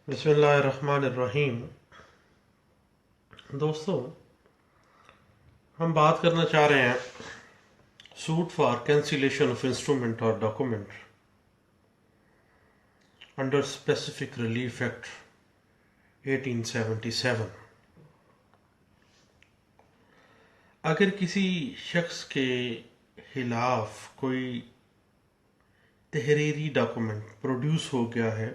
بسم اللہ الرحمن الرحیم۔ دوستو، ہم بات کرنا چاہ رہے ہیں suit for cancellation of instrument اور document under specific relief act 1877۔ اگر کسی شخص کے خلاف کوئی تحریری ڈاکومنٹ پروڈیوس ہو گیا ہے،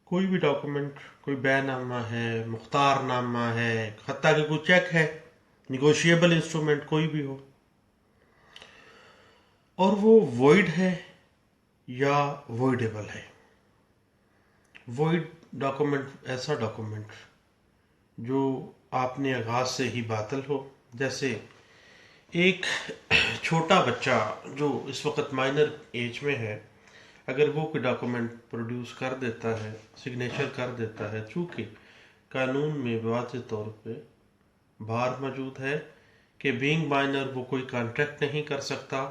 کوئی بھی ڈاکومنٹ، کوئی بیان نامہ ہے، مختار نامہ ہے، حتیٰ کہ کوئی چیک ہے، نیگوشیبل انسٹرومنٹ کوئی بھی ہو، اور وہ وائڈ ہے یا وائڈیبل ہے۔ وائڈ ڈاکومنٹ ایسا ڈاکومنٹ جو آپ نے آغاز سے ہی باطل ہو، جیسے ایک چھوٹا بچہ جو اس وقت مائنر ایج میں ہے، اگر وہ کوئی ڈاکومنٹ پروڈیوس کر دیتا ہے، سگنیچر کر دیتا ہے، چونکہ قانون میں واضح طور پہ بار موجود ہے کہ بینگ مائنر وہ کوئی کانٹریکٹ نہیں کر سکتا،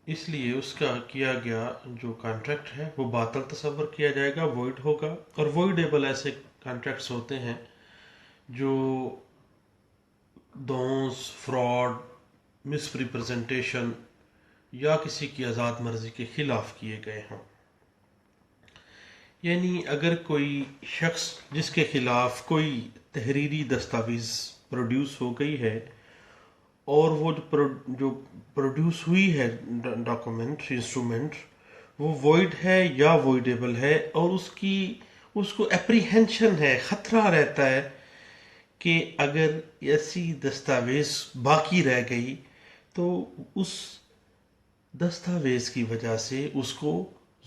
اس لیے اس کا کیا گیا جو کانٹریکٹ ہے وہ باطل تصور کیا جائے گا، وائڈ ہوگا۔ اور وائڈیبل ایسے کانٹریکٹس ہوتے ہیں جو دونس، فراڈ، مس ریپرزنٹیشن یا کسی کی آزاد مرضی کے خلاف کیے گئے ہوں۔ یعنی اگر کوئی شخص جس کے خلاف کوئی تحریری دستاویز پروڈیوس ہو گئی ہے، اور وہ جو پروڈیوس ہوئی ہے ڈاکومنٹ، انسٹرومنٹ، وہ وائڈ ہے یا وائڈیبل ہے، اور اس کو اپریہنشن ہے، خطرہ رہتا ہے کہ اگر ایسی دستاویز باقی رہ گئی تو اس دستاویز کی وجہ سے اس کو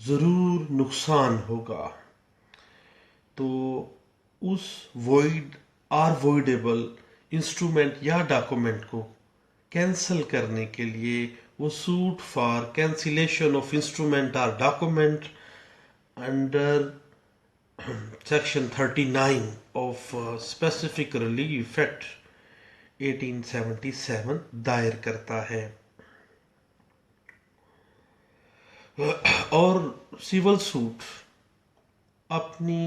ضرور نقصان ہوگا، تو اس وائڈ اور وائڈیبل انسٹرومنٹ یا ڈاکومنٹ کو کینسل کرنے کے لیے وہ suit for cancellation of instrument اور document under section 39 of specific relief act 1877 دائر کرتا ہے۔ اور سول سوٹ اپنی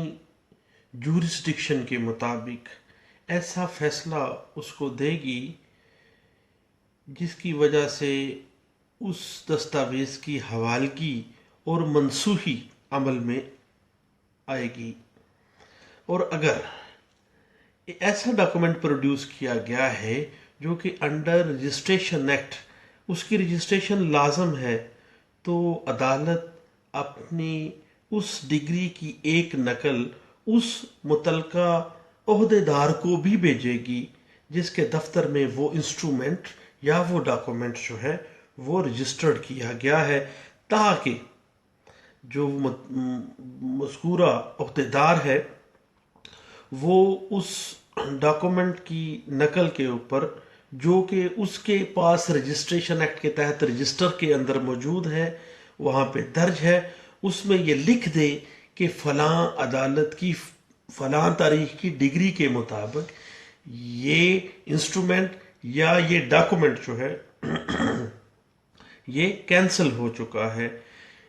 جورسڈکشن کے مطابق ایسا فیصلہ اس کو دے گی جس کی وجہ سے اس دستاویز کی حوالگی اور منسوخی عمل میں آئے گی۔ اور اگر ایسا ڈاکومنٹ پروڈیوس کیا گیا ہے جو کہ انڈر رجسٹریشن ایکٹ اس کی رجسٹریشن لازم ہے، تو عدالت اپنی اس ڈگری کی ایک نقل اس متعلقہ عہدے دار کو بھی بھیجے گی جس کے دفتر میں وہ انسٹرومنٹ یا وہ ڈاکومنٹ جو ہے وہ رجسٹرڈ کیا گیا ہے، تاکہ جو مذکورہ عہدیدار ہے وہ اس ڈاکومنٹ کی نقل کے اوپر، جو کہ اس کے پاس رجسٹریشن ایکٹ کے تحت رجسٹر کے اندر موجود ہے، وہاں پہ درج ہے، اس میں یہ لکھ دے کہ فلاں عدالت کی فلاں تاریخ کی ڈگری کے مطابق یہ انسٹرومنٹ یا یہ ڈاکومنٹ جو ہے یہ کینسل ہو چکا ہے۔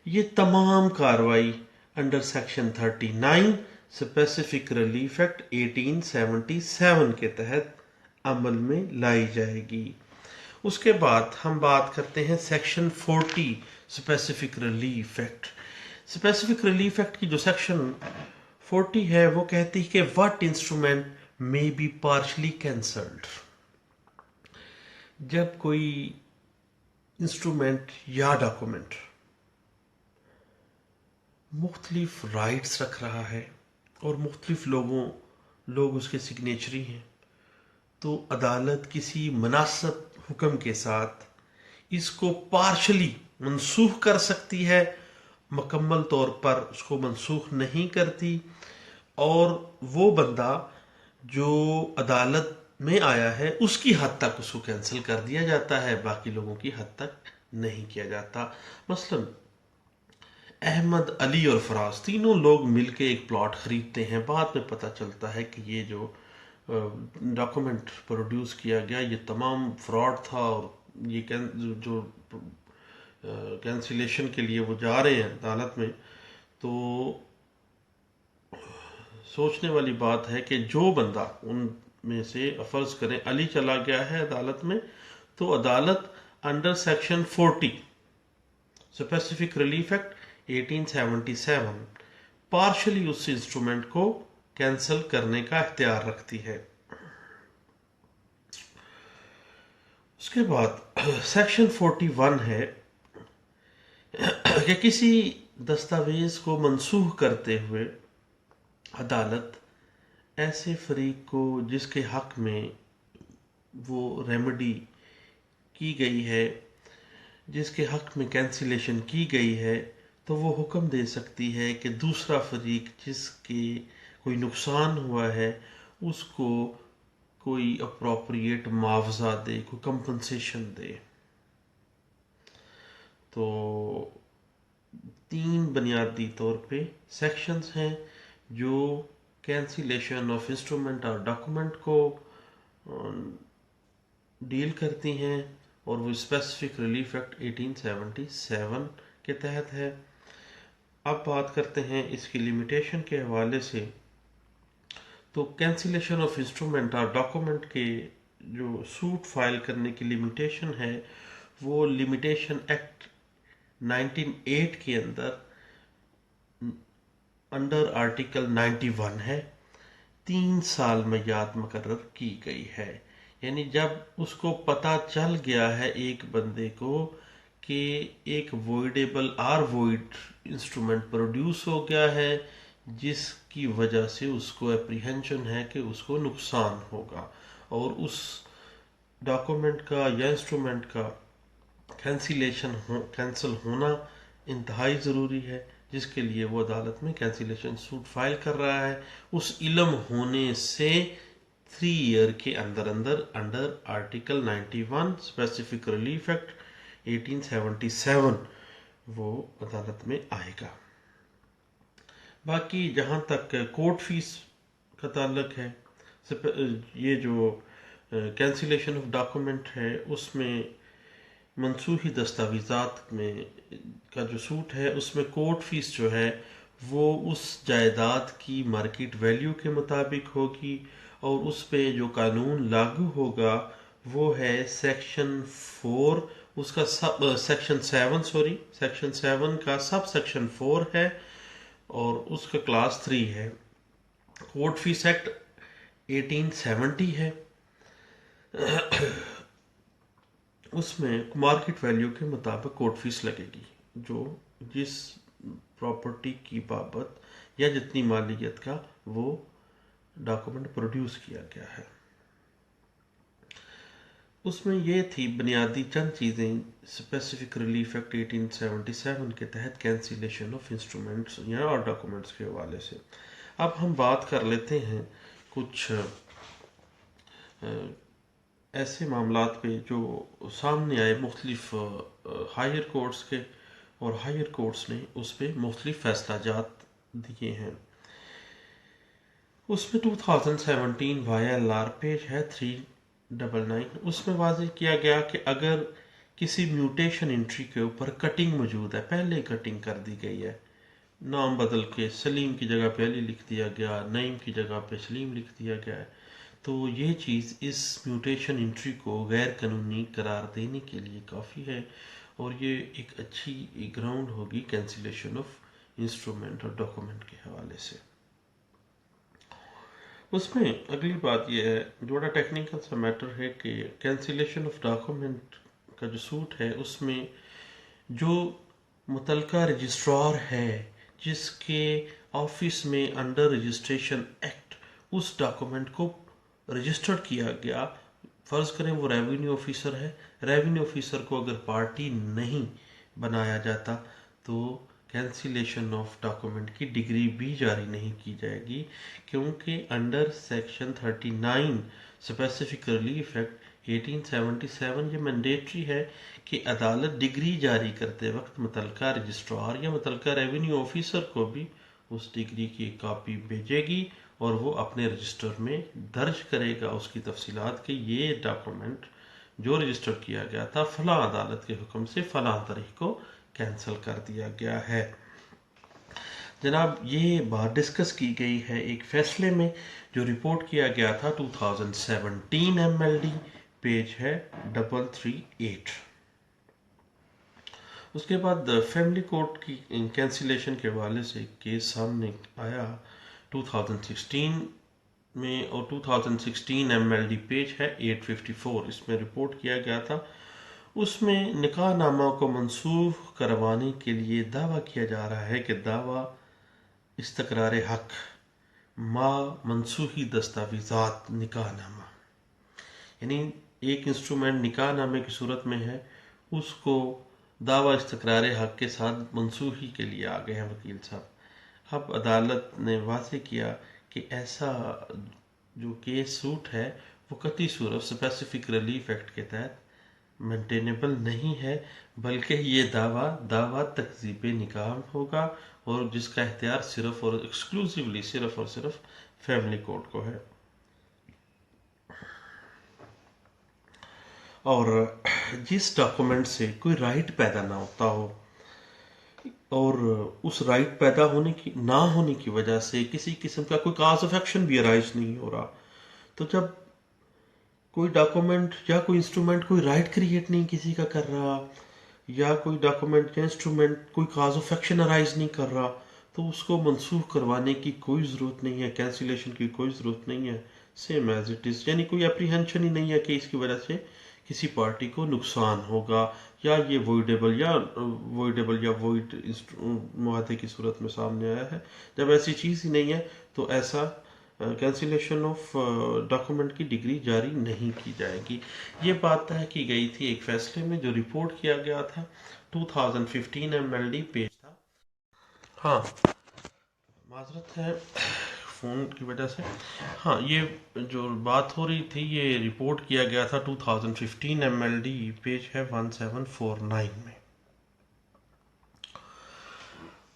یہ تمام کاروائی under section 39 specific relief act 1877 کے تحت عمل میں لائی جائے گی۔ اس کے بعد ہم بات کرتے ہیں section 40 specific relief act. Specific relief act کی جو سیکشن 40 ہے وہ کہتی ہے کہ what instrument may be partially cancelled۔ جب کوئی انسٹرومنٹ یا ڈاکومنٹ مختلف رائٹس رکھ رہا ہے اور مختلف لوگ اس کے سگنیچری ہیں، تو عدالت کسی مناسب حکم کے ساتھ اس کو پارشلی منسوخ کر سکتی ہے، مکمل طور پر اس کو منسوخ نہیں کرتی، اور وہ بندہ جو عدالت میں آیا ہے اس کی حد تک اس کو کینسل کر دیا جاتا ہے، باقی لوگوں کی حد تک نہیں کیا جاتا۔ مثلا احمد، علی اور فراز تینوں لوگ مل کے ایک پلاٹ خریدتے ہیں، بعد میں پتہ چلتا ہے کہ یہ جو ڈاکومنٹ پروڈیوس کیا گیا یہ تمام فراڈ تھا، اور یہ جو کینسلیشن کے لیے وہ جا رہے ہیں عدالت میں، تو سوچنے والی بات ہے کہ جو بندہ ان میں سے فرض کریں علی چلا گیا ہے عدالت میں، تو عدالت under section 40 specific relief act 1877 partially اس انسٹرومنٹ کو کینسل کرنے کا اختیار رکھتی ہے۔ اس کے بعد سیکشن 41 ہے کہ کسی دستاویز کو منسوخ کرتے ہوئے عدالت ایسے فریق کو جس کے حق میں وہ ریمیڈی کی گئی ہے، جس کے حق میں کینسلیشن کی گئی ہے، تو وہ حکم دے سکتی ہے کہ دوسرا فریق جس کے کوئی نقصان ہوا ہے اس کو کوئی اپروپریٹ معاوضہ دے، کوئی کمپنسیشن دے۔ تو 3 بنیادی طور پہ سیکشنز ہیں جو کینسلیشن آف انسٹرومنٹ اور ڈاکومنٹ کو ڈیل کرتی ہیں، اور وہ اسپیسیفک ریلیف ایکٹ 1877 کے تحت ہے۔ اب بات کرتے ہیں اس کی لمیٹیشن کے حوالے سے۔ تو کینسلیشن آف انسٹرومنٹ اور ڈاکومنٹ کے جو سوٹ فائل کرنے کی لمیٹیشن ہے، وہ لمیٹیشن ایکٹ 1908 کے انڈر آرٹیکل 91 ہے، 3 سال میعاد مقرر کی گئی ہے۔ یعنی جب اس کو پتہ چل گیا ہے ایک بندے کو کہ ایک وائڈیبل اور وائڈ انسٹرومنٹ پروڈیوس ہو گیا ہے جس کی وجہ سے اس کو اپریہنشن ہے کہ اس کو نقصان ہوگا، اور اس ڈاکومنٹ کا یا انسٹرومنٹ کا کینسل ہونا انتہائی ضروری ہے، جس کے لیے وہ عدالت میں کینسلیشن سوٹ فائل کر رہا ہے، اس علم ہونے سے 3 ایئر کے under article 91 specific relief act 1877 وہ عدالت میں آئے گا۔ باقی جہاں تک کورٹ فیس کا تعلق ہے، یہ جو کینسلیشن آف ڈاکومنٹ ہے اس میں منسوخی دستاویزات میں کا جو سوٹ ہے اس میں کورٹ فیس جو ہے وہ اس جائیداد کی مارکیٹ ویلیو کے مطابق ہوگی، اور اس پہ جو قانون لاگو ہوگا وہ ہے سیکشن 4، اس کا سیکشن 7 کا سب سیکشن 4 ہے، اور اس کا کلاس 3 ہے۔ کورٹ فیس ایکٹ 1870 ہے، اس میں مارکیٹ ویلیو کے مطابق کورٹ فیس لگے گی، جو جس پراپرٹی کی بابت یا جتنی مالیت کا وہ ڈاکومنٹ پروڈیوس کیا گیا ہے۔ اس میں یہ تھی بنیادی چند چیزیں اسپیسیفک ریلیف ایکٹ 1877 کے تحت کینسلیشن آف انسٹرومنٹس یا اور ڈاکومنٹس کے حوالے سے۔ اب ہم بات کر لیتے ہیں کچھ ایسے معاملات پہ جو سامنے آئے مختلف ہائر کورٹس کے، اور ہائر کورٹس نے اس پہ مختلف فیصلہ جات دیے ہیں۔ اس میں 2017 YLR پیج ہے 399، اس میں واضح کیا گیا کہ اگر کسی میوٹیشن انٹری کے اوپر کٹنگ موجود ہے، پہلے کٹنگ کر دی گئی ہے، نام بدل کے سلیم کی جگہ پہ علی لکھ دیا گیا، نعیم کی جگہ پہ سلیم لکھ دیا گیا ہے، تو یہ چیز اس میوٹیشن انٹری کو غیر قانونی قرار دینے کے لیے کافی ہے، اور یہ ایک اچھی گراؤنڈ ہوگی کینسلیشن آف انسٹرومنٹ اور ڈاکومنٹ کے حوالے سے۔ اس میں اگلی بات یہ ہے، جو بڑا ٹیکنیکل سا میٹر ہے، کہ کینسلیشن آف ڈاکومنٹ کا جو سوٹ ہے اس میں جو متعلقہ رجسٹرار ہے جس کے آفس میں انڈر رجسٹریشن ایکٹ اس ڈاکومنٹ کو رجسٹرڈ کیا گیا، فرض کریں وہ ریونیو آفیسر ہے، ریونیو آفیسر کو اگر پارٹی نہیں بنایا جاتا تو کینسلیشن آف ڈاکومنٹ کی ڈگری بھی جاری نہیں کی جائے گی، کیونکہ under section 39 specific relief act 1877 یہ مینڈیٹری ہے کہ عدالت ڈگری جاری کرتے وقت متعلقہ رجسٹرار یا متعلقہ ریونیو آفیسر کو بھی اس ڈگری کی ایک کاپی بھیجے گی، اور وہ اپنے رجسٹر میں درج کرے گا اس کی تفصیلات کہ یہ ڈاکومنٹ جو رجسٹر کیا گیا تھا فلاں عدالت کے حکم سے فلاں تاریخ کو کینسل کر دیا گیا ہے۔ جناب یہ بات ڈسکس کی گئی ہے ایک فیصلے میں جو رپورٹ کیا گیا تھا 2017 MLD، پیج ہے 338۔ اس کے بعد فیملی کورٹ کی کینسلیشن کے حوالے سے کیس سامنے آیا 2016 میں، اور 2016 MLD پیج ہے 854۔ اس میں رپورٹ کیا گیا تھا، اس میں نکاح نامہ کو منسوخ کروانے کے لیے دعویٰ کیا جا رہا ہے کہ دعویٰ استقرار حق ما منسوخی دستاویزات نکاح نامہ، یعنی ایک انسٹرومنٹ نکاح نامے کی صورت میں ہے، اس کو دعویٰ استقرار حق کے ساتھ منسوخی کے لیے آ گئے ہیں وکیل صاحب۔ اب عدالت نے واضح کیا کہ ایسا جو کیس سوٹ ہے وہ قطعی صورت اسپیسیفک ریلیف ایکٹ کے تحت مینٹینیبل نہیں ہے، بلکہ یہ دعویٰ تکذیب نکاح ہوگا، اور جس کا اختیار صرف اور ایکسکلوسیولی صرف اور صرف فیملی کورٹ کو ہے۔ اور جس ڈاکومنٹ سے کوئی رائٹ پیدا نہ ہوتا ہو، اور اس رائٹ پیدا نہ ہونے کی وجہ سے کسی قسم کا کوئی کاز آف ایکشن بھی ارائز نہیں ہو رہا، تو جب کوئی ڈاکومنٹ یا کوئی انسٹرومنٹ کوئی رائٹ کریٹ نہیں کسی کا کر رہا، یا کوئی ڈاکومنٹ یا انسٹرومنٹ کوئی کاز آف ایکشن ارائز نہیں کر رہا، تو اس کو منسوخ کروانے کی کوئی ضرورت نہیں ہے، کینسلیشن کی کوئی ضرورت نہیں ہے، سیم ایز اٹ از، یعنی کوئی اپریہنشن ہی نہیں ہے کہ اس کی وجہ سے کسی پارٹی کو نقصان ہوگا، یا یہ وائڈیبل یا وائڈ معاہدے کی صورت میں سامنے آیا ہے۔ جب ایسی چیز ہی نہیں ہے تو ایسا کینسلیشن آف ڈاکومنٹ کی ڈگری جاری نہیں کی جائے گی۔ یہ بات طے کی گئی تھی ایک فیصلے میں جو رپورٹ کیا گیا تھا 2015 MLD پیج تھا۔ ہاں معذرت ہے فون کی وجہ سے۔ ہاں یہ جو بات ہو رہی تھی یہ رپورٹ کیا گیا تھا 2015 MLD پیج ہے 1749 میں۔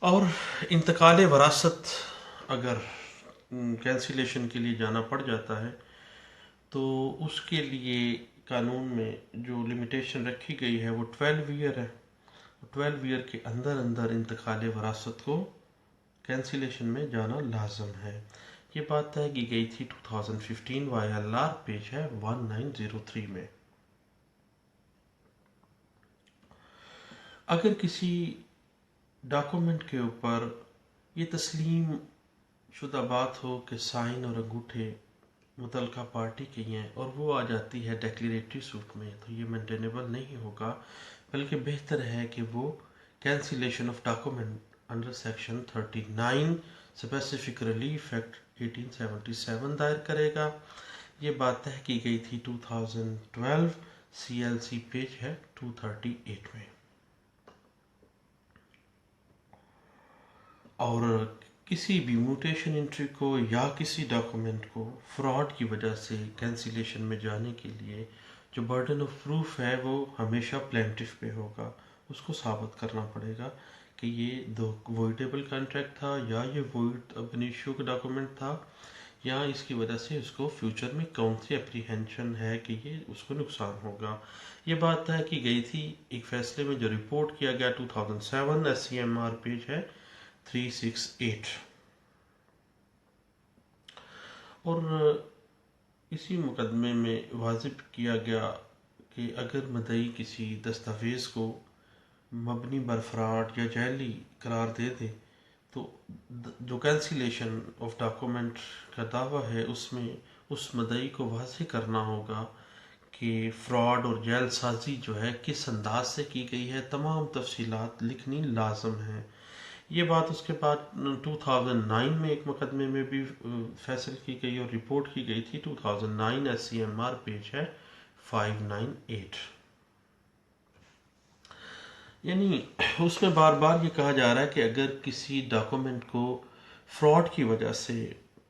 اور انتقال وراثت اگر کینسلیشن کے لیے جانا پڑ جاتا ہے تو اس کے لیے قانون میں جو لمیٹیشن رکھی گئی ہے وہ 12 ایئر ہے۔ 12 ایئر کے اندر انتقال وراثت کو کینسلیشن میں جانا لازم ہے۔ یہ بات طے کی گئی تھی 2015 YLR پیج ہے 1903 میں۔ اگر کسی ڈاکومنٹ کے اوپر یہ تسلیم شدہ بات ہو کہ سائن اور انگوٹھے متعلقہ پارٹی کی ہیں اور وہ آ جاتی ہے ڈیکلیریٹری سوٹ میں، تو یہ مینٹینیبل نہیں ہوگا، بلکہ بہتر ہے کہ وہ cancellation of document under section 39 specific relief act 1877 دائر کرے گا۔ یہ بات طے کی گئی تھی 2012 CLC پیج ہے 238 میں۔ اور کسی بھی میوٹیشن انٹری کو یا کسی ڈاکومنٹ کو فراڈ کی وجہ سے کینسلیشن میں جانے کے لیے جو برڈن آف پروف ہے وہ ہمیشہ پلینٹف پہ ہوگا، اس کو ثابت کرنا پڑے گا کہ یہ وائڈیبل کانٹریکٹ تھا، یا یہ وائڈ اب انیشو کا ڈاکومنٹ تھا، یا اس کی وجہ سے اس کو فیوچر میں کون سی اپریہنشن ہے کہ یہ اس کو نقصان ہوگا۔ یہ بات طے کی گئی تھی ایک فیصلے میں جو رپورٹ کیا گیا 2007 SCMR پیج ہے 368۔ اور اسی مقدمے میں واضح کیا گیا کہ اگر مدعی کسی دستاویز کو مبنی بر فراڈ یا جعلی قرار دے دے تو جو کینسلیشن آف ڈاکومنٹ کا دعویٰ ہے اس میں اس مدعی کو واضح کرنا ہوگا کہ فراڈ اور جعل سازی جو ہے کس انداز سے کی گئی ہے، تمام تفصیلات لکھنی لازم ہے۔ یہ بات اس کے بعد 2009 میں ایک مقدمے میں بھی فیصل کی گئی اور رپورٹ کی گئی تھی 2009 SCMR پیج ہے 598۔ یعنی اس میں بار بار یہ کہا جا رہا ہے کہ اگر کسی ڈاکومنٹ کو فراڈ کی وجہ سے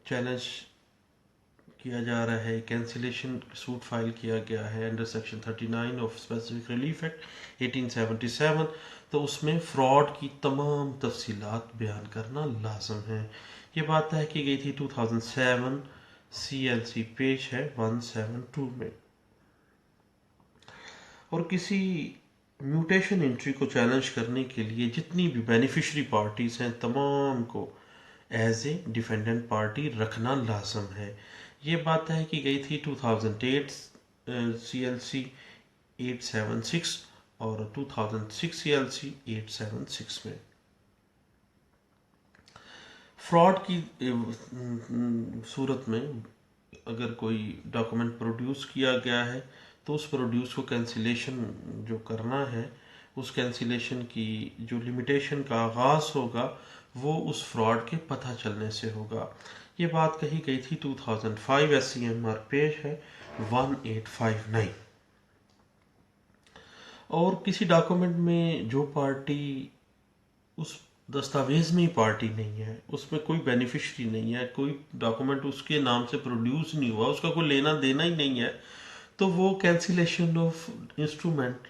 چیلنج کیا جا رہا ہے، کینسلیشن سوٹ فائل کیا گیا ہے under section 39 of specific relief act 1877، تو اس میں فراڈ کی تمام تفصیلات بیان کرنا لازم ہے۔ یہ بات طے کی گئی تھی 2007 CLC پیج ہے 172 میں۔ اور کسی میوٹیشن انٹری کو چیلنج کرنے کے لیے جتنی بھی بینیفیشری پارٹیز ہیں تمام کو ایز اے ڈیفینڈنٹ پارٹی رکھنا لازم ہے. یہ بات طے کی گئی تھی 2008 CLC 876 اور 2006 CLC 876 میں. فراڈ کی صورت میں اگر کوئی ڈاکومنٹ پروڈیوس کیا گیا ہے تو اس پروڈیوس کو کینسلیشن جو کرنا ہے اس کینسلیشن کی جو لمیٹیشن کا آغاز ہوگا وہ اس فراڈ کے پتہ چلنے سے ہوگا. یہ بات کہی گئی تھی 2005 SCMR پیج ہے 1859. اور کسی ڈاکومنٹ میں جو پارٹی اس دستاویز میں ہی پارٹی نہیں ہے، اس میں کوئی بینیفیشری نہیں ہے، کوئی ڈاکومنٹ اس کے نام سے پروڈیوس نہیں ہوا، اس کا کوئی لینا دینا ہی نہیں ہے، تو وہ کینسلیشن آف انسٹرومنٹ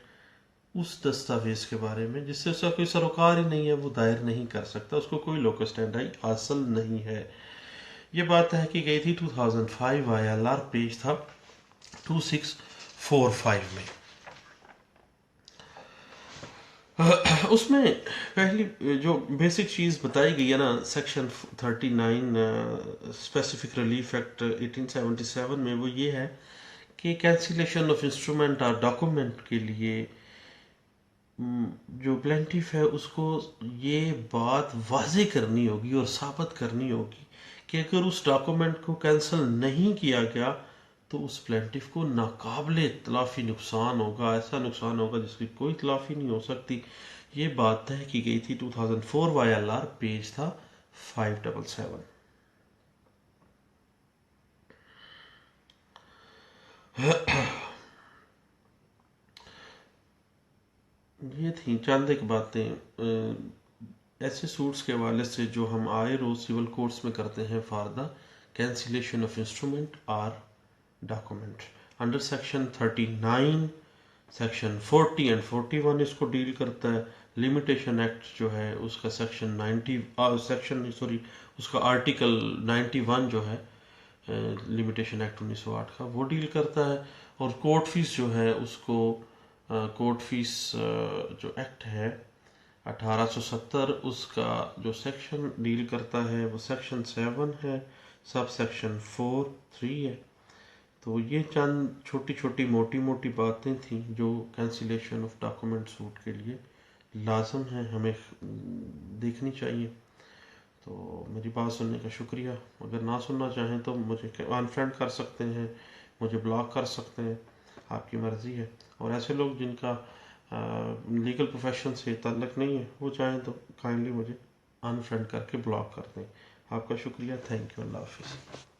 اس دستاویز کے بارے میں جس سے اس کا کوئی سروکار ہی نہیں ہے وہ دائر نہیں کر سکتا، اس کو کوئی لوکس اسٹینڈائی حاصل نہیں ہے. یہ بات طے کی گئی تھی 2005 ILR پیج تھا 2645 میں. اس میں پہلی جو بیسک چیز بتائی گئی ہے نا سیکشن 39 اسپیسیفک ریلیف ایکٹ 1877 میں، وہ یہ ہے کہ کینسلیشن آف انسٹرومنٹ اور ڈاکومنٹ کے لیے جو پلینٹیف ہے اس کو یہ بات واضح کرنی ہوگی اور ثابت کرنی ہوگی کہ اگر اس ڈاکومنٹ کو کینسل نہیں کیا گیا تو اس پلینٹیف کو ناقابل تلافی نقصان ہوگا، ایسا نقصان ہوگا جس کی کوئی تلافی نہیں ہو سکتی. یہ بات طے کی گئی تھی 2004 ILR پیج تھا 577. یہ تھیں چند ایک باتیں ایسے سوٹس کے حوالے سے جو ہم آئے روز سول کورٹس میں کرتے ہیں for the cancellation of instrument or document. Under section 39 section 40 and 41 اس کو ڈیل کرتا ہے. لمیٹیشن ایکٹ جو ہے اس کا سیکشن 90 اس کا آرٹیکل 91 جو ہے لمیٹیشن ایکٹ 1908 کا وہ ڈیل کرتا ہے. اور کورٹ فیس جو ہے اس کو کورٹ فیس جو ایکٹ ہے 1870 اس کا جو سیکشن ڈیل کرتا ہے وہ سیکشن 7 ہے، سب سیکشن 4(3) ہے. تو یہ چند چھوٹی چھوٹی موٹی موٹی باتیں تھیں جو کینسلیشن آف ڈاکومنٹ سوٹ کے لیے لازم ہیں، ہمیں دیکھنی چاہیے. تو میری بات سننے کا شکریہ. اگر نہ سننا چاہیں تو مجھے انفرینڈ کر سکتے ہیں، مجھے بلاک کر سکتے ہیں، آپ کی مرضی ہے. اور ایسے لوگ جن کا لیگل پروفیشن سے تعلق نہیں ہے وہ چاہیں تو کائنڈلی مجھے انفرینڈ کر کے بلاک کر دیں. آپ کا شکریہ. Thank you. اللہ حافظ.